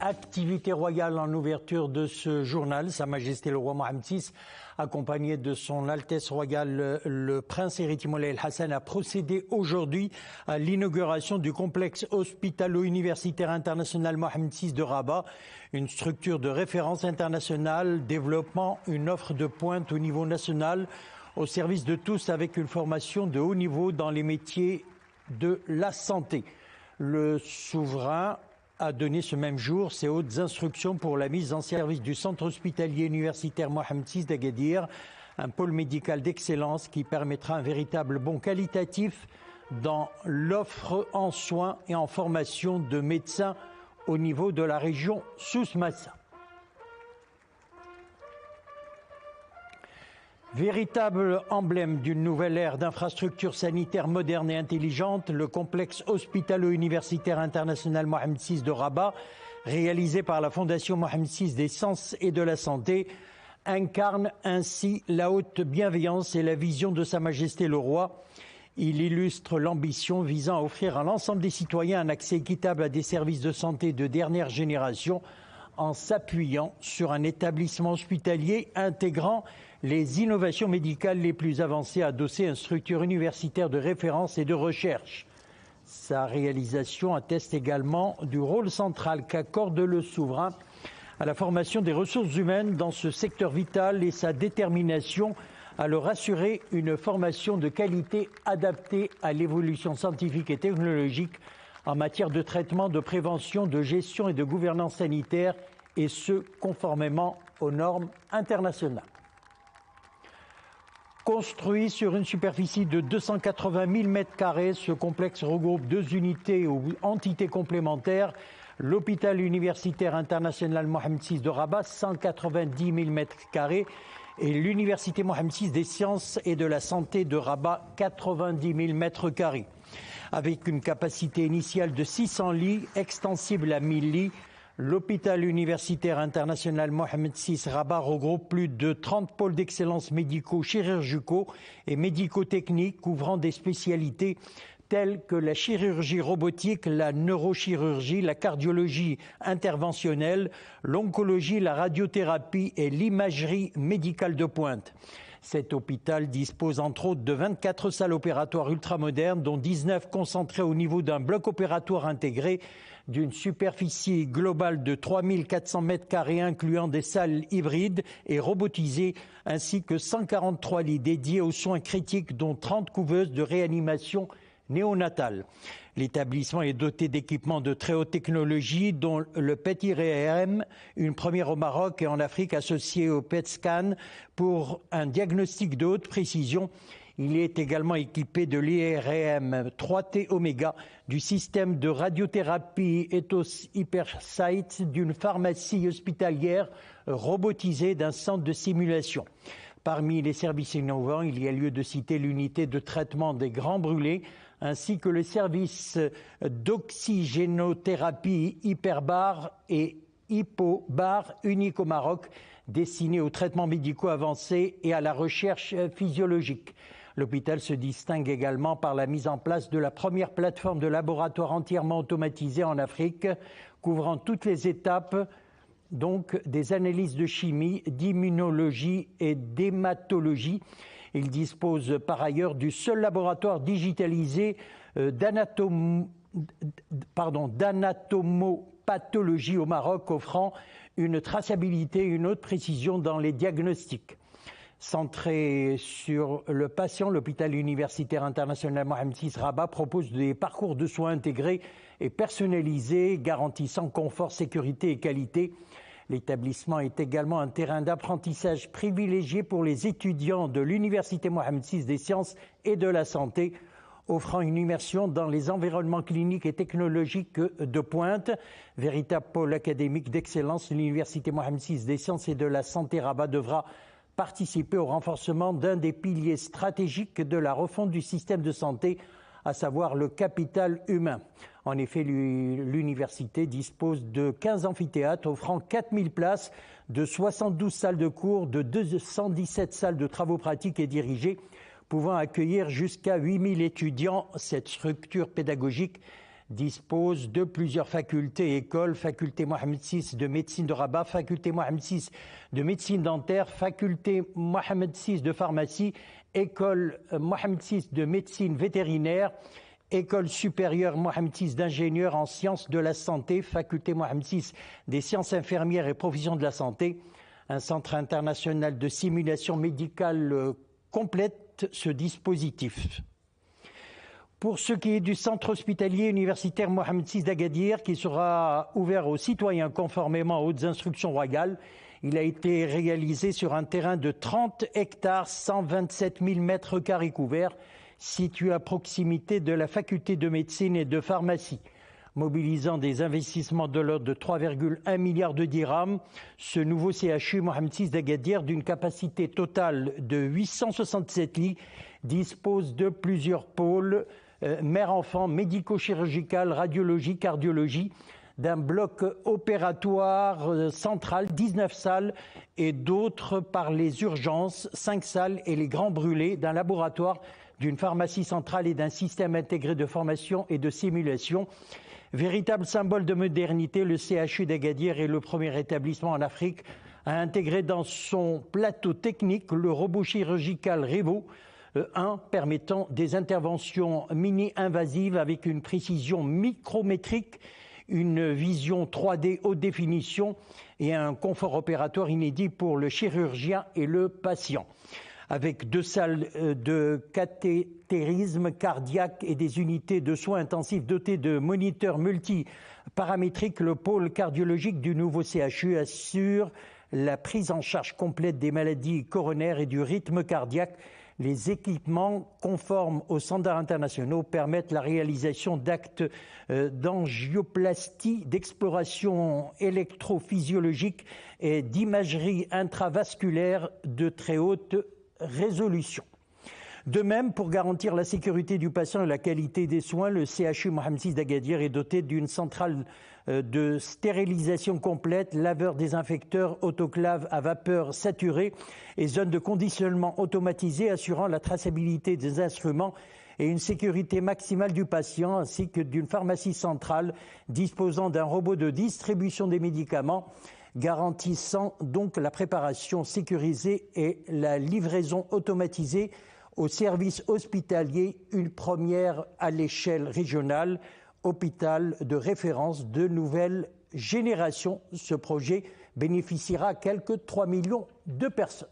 activité royale en ouverture de ce journal. Sa Majesté le roi Mohammed VI, accompagné de son Altesse royale le prince héritier Moulay El Hassan, a procédé aujourd'hui à l'inauguration du complexe hospitalo-universitaire international Mohammed VI de Rabat, une structure de référence internationale développant une offre de pointe au niveau national au service de tous avec une formation de haut niveau dans les métiers de la santé. Le souverain a donné ce même jour ses hautes instructions pour la mise en service du centre hospitalier universitaire Mohammed VI d'Agadir, un pôle médical d'excellence qui permettra un véritable bond qualitatif dans l'offre en soins et en formation de médecins au niveau de la région Souss-Massa. Véritable emblème d'une nouvelle ère d'infrastructures sanitaires modernes et intelligentes, le complexe hospitalo-universitaire international Mohammed VI de Rabat, réalisé par la Fondation Mohammed VI des sciences et de la santé, incarne ainsi la haute bienveillance et la vision de Sa Majesté le Roi. Il illustre l'ambition visant à offrir à l'ensemble des citoyens un accès équitable à des services de santé de dernière génération en s'appuyant sur un établissement hospitalier intégrant les innovations médicales les plus avancées adossées à une structure universitaire de référence et de recherche. Sa réalisation atteste également du rôle central qu'accorde le souverain à la formation des ressources humaines dans ce secteur vital et sa détermination à leur assurer une formation de qualité adaptée à l'évolution scientifique et technologique en matière de traitement, de prévention, de gestion et de gouvernance sanitaire, et ce, conformément aux normes internationales. Construit sur une superficie de 280 000 m², ce complexe regroupe deux unités ou entités complémentaires. L'hôpital universitaire international Mohammed VI de Rabat, 190 000 m², et l'université Mohammed VI des sciences et de la santé de Rabat, 90 000 m². Avec une capacité initiale de 600 lits, extensible à 1000 lits, l'hôpital universitaire international Mohammed VI Rabat regroupe plus de 30 pôles d'excellence médicaux, chirurgicaux et médico-techniques couvrant des spécialités telles que la chirurgie robotique, la neurochirurgie, la cardiologie interventionnelle, l'oncologie, la radiothérapie et l'imagerie médicale de pointe. Cet hôpital dispose entre autres de 24 salles opératoires ultramodernes, dont 19 concentrées au niveau d'un bloc opératoire intégré d'une superficie globale de 3400 m², incluant des salles hybrides et robotisées, ainsi que 143 lits dédiés aux soins critiques, dont 30 couveuses de réanimation néonatale. L'établissement est doté d'équipements de très haute technologie, dont le PET-IRM, une première au Maroc et en Afrique associée au PET-scan pour un diagnostic de haute précision. Il est également équipé de l'IRM 3T Oméga, du système de radiothérapie Ethos Hypersight, d'une pharmacie hospitalière robotisée, d'un centre de simulation. Parmi les services innovants, il y a lieu de citer l'unité de traitement des grands brûlés, ainsi que le service d'oxygénothérapie hyperbar et hypobar unique au Maroc, destiné aux traitements médicaux avancés et à la recherche physiologique. L'hôpital se distingue également par la mise en place de la première plateforme de laboratoire entièrement automatisée en Afrique, couvrant toutes les étapes, donc des analyses de chimie, d'immunologie et d'hématologie. Il dispose par ailleurs du seul laboratoire digitalisé d'anatomopathologie au Maroc, offrant une traçabilité et une haute précision dans les diagnostics. Centré sur le patient, l'hôpital universitaire international Mohammed VI Rabat propose des parcours de soins intégrés et personnalisés, garantissant confort, sécurité et qualité. L'établissement est également un terrain d'apprentissage privilégié pour les étudiants de l'université Mohammed VI des sciences et de la santé, offrant une immersion dans les environnements cliniques et technologiques de pointe. Véritable pôle académique d'excellence, l'université Mohammed VI des sciences et de la santé Rabat devra participer au renforcement d'un des piliers stratégiques de la refonte du système de santé, à savoir le capital humain. En effet, l'université dispose de 15 amphithéâtres offrant 4000 places, de 72 salles de cours, de 217 salles de travaux pratiques et dirigés, pouvant accueillir jusqu'à 8000 étudiants. Cette structure pédagogique dispose de plusieurs facultés et écoles, faculté Mohamed VI de médecine de Rabat, faculté Mohamed VI de médecine dentaire, faculté Mohamed VI de pharmacie, école Mohamed VI de médecine vétérinaire, école supérieure Mohamed VI d'ingénieur en sciences de la santé, faculté Mohamed VI des sciences infirmières et professions de la santé. Un centre international de simulation médicale complète ce dispositif. Pour ce qui est du centre hospitalier universitaire Mohamed VI d'Agadir, qui sera ouvert aux citoyens conformément aux hautes instructions royales, il a été réalisé sur un terrain de 30 hectares, 127 000 mètres carrés couverts, situé à proximité de la faculté de médecine et de pharmacie. Mobilisant des investissements de l'ordre de 3,1 milliards de dirhams, ce nouveau CHU Mohamed VI d'Agadir, d'une capacité totale de 867 lits, dispose de plusieurs pôles, mère-enfant, médico-chirurgical, radiologie, cardiologie, d'un bloc opératoire central, 19 salles et d'autres par les urgences, 5 salles et les grands brûlés, d'un laboratoire, d'une pharmacie centrale et d'un système intégré de formation et de simulation. Véritable symbole de modernité, le CHU d'Agadir est le premier établissement en Afrique à intégrer dans son plateau technique le robot chirurgical Revo 1 permettant des interventions mini-invasives avec une précision micrométrique, une vision 3D haute définition et un confort opératoire inédit pour le chirurgien et le patient. Avec 2 salles de cathétérisme cardiaque et des unités de soins intensifs dotées de moniteurs multiparamétriques, le pôle cardiologique du nouveau CHU assure la prise en charge complète des maladies coronaires et du rythme cardiaque. Les équipements conformes aux standards internationaux permettent la réalisation d'actes d'angioplastie, d'exploration électrophysiologique et d'imagerie intravasculaire de très haute résolution. De même, pour garantir la sécurité du patient et la qualité des soins, le CHU Mohamed VI d'Agadir est doté d'une centrale de stérilisation complète, laveur désinfecteur, autoclave à vapeur saturée et zone de conditionnement automatisée assurant la traçabilité des instruments et une sécurité maximale du patient, ainsi que d'une pharmacie centrale disposant d'un robot de distribution des médicaments, garantissant donc la préparation sécurisée et la livraison automatisée au service hospitalier, une première à l'échelle régionale, hôpital de référence de nouvelle génération. Ce projet bénéficiera à quelques 3 millions de personnes.